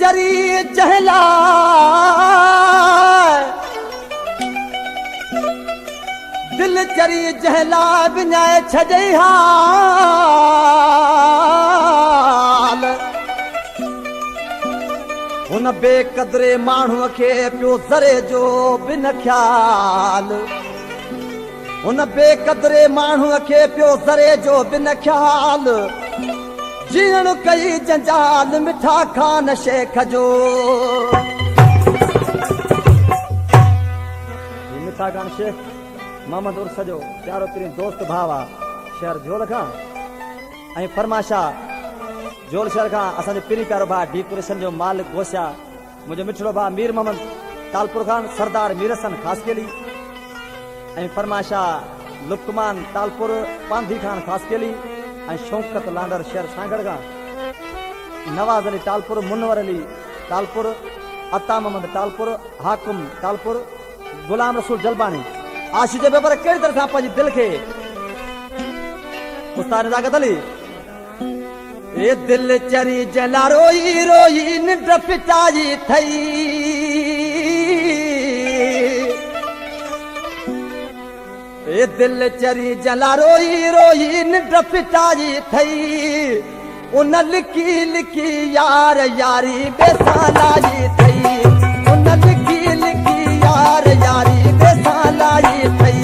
चरी जहला दिल चरी जहला विञाए छॾई हाल हुन बेक़दरे माण्हूअ खे पियो ज़रे जो बिन ख्याल हुन बेक़दरे माण्हूअ खे पियो ज़रे जो बिन ख्याल जीअण कई जंजाल मिठा खान शेख जो मिठा खान शेख मोहम्मद उर्स जो प्यारो तरीन दोस्त भाव आहे शहर झोल खां ऐं फरमाशा झोल शहर खां असांजो पहिरीं प्यारो भाउ डेकोरेशन जो मालिक गोशा मुंहिंजो मिठड़ो भाउ मीर मोहम्मद तालपुर खान सरदार मीर हसन ख़ासकेली ऐं फरमाशा लुकमान तालपुर पांधी खान ख़ासकेली ऐं शौकत लांडर शहर सांगड़ खां नवाज अली तालपुर मुनवर अली तालपुर अता मोहम्मद तालपुर हाकुम तालपुर गुलाम रसूल जलबानी आशिक़ जे पेपर कहिड़ी तरह सां पंहिंजी दिलि खे उस्ताद निज़ाकत अली ए दिल चरी जला रोई रोई निंड फिटाई थई ए दिल चरी जला रोई रोई निंड फिटाई थई उन लिखी लिखी यार यारी बेसालाई थई उन लिखी लिखी यार यारी बेसालाई थई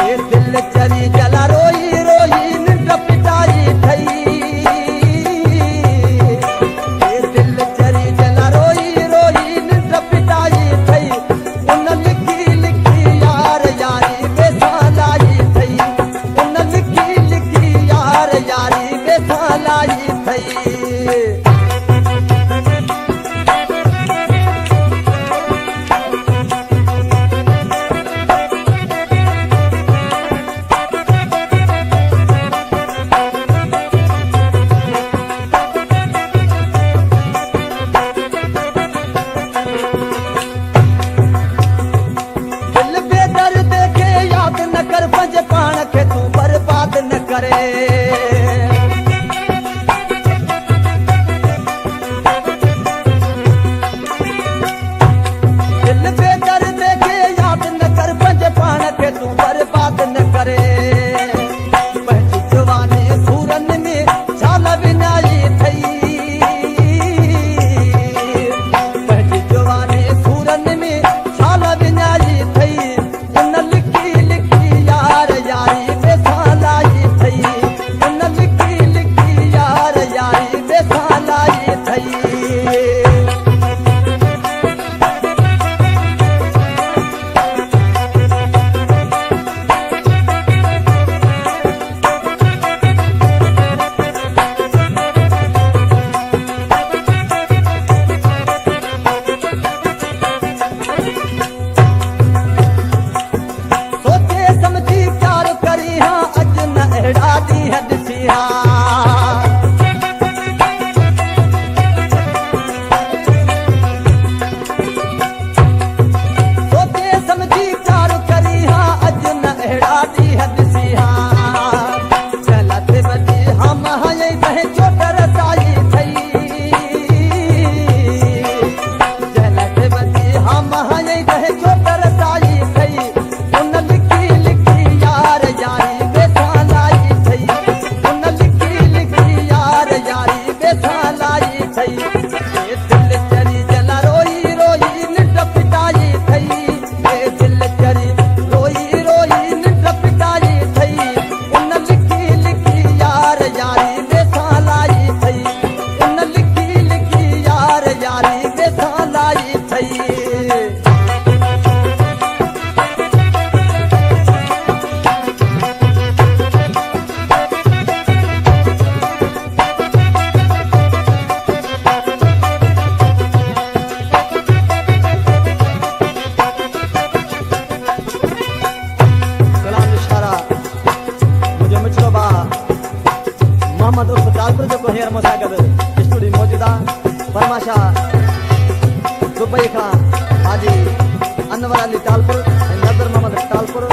ए दिल चरी जला रोई रोई निंड फिटाई थई ए दिल चरी जला रोई रोई निंड फिटाई थई उन लिखी लिखी यार यारी बेसालाई थई उन लिखी लिखी यार यारी बेसालाई थई दिल बेदर्द खे याद न कर पंहिंजे पाण खे तूं बर्बाद न करे दिल बेदर्द खे याद न कर पंहिंजे पाण खे तूं बर्बाद न करे पंहिंजी जवानी सूरनि में छाल विञाई थई पंहिंजी जवानी सूरनि में छाल विञाई थई उन लिखी लिखी यार यारी बेसालाई थई उन लिखी लिखी यार यारी बेसालाई थई सोचे समझी प्यार करी हाँ अज न अहिड़ा ॾींहं ॾिसी हाँ सोचे समझी प्यार करी हाँ अज न अहिड़ा ॾींहं ॾिसी हाँ चलत बजी हम हयई तहे चोट रसाई थई चलत बजी हम हयई तहे चोट रसाई थई उन लिखी लिखी यार यारी बेसालाई थई उन लिखी लिखी यार यारी बेसालाई थई ए दिल चरी जला रोई रोई निंड फिटाई थई ए दिल चरी रोई रोई निंड फिटाई थई उन लिखी लिखी यार यारी बेसालाई थई उन लिखी लिखी यार यारी बेसालाई थई सलाम इशारा मुझे मिठड़ो भाउ मोहम्मद उर्फ तालपुर जो हींअर मूंसां गॾु स्टूडियो मौजूदु आहे फरमाशा दुबई खां हाजी अनवर अली तालपुर ऐं नज़र मोहम्मद तालपुर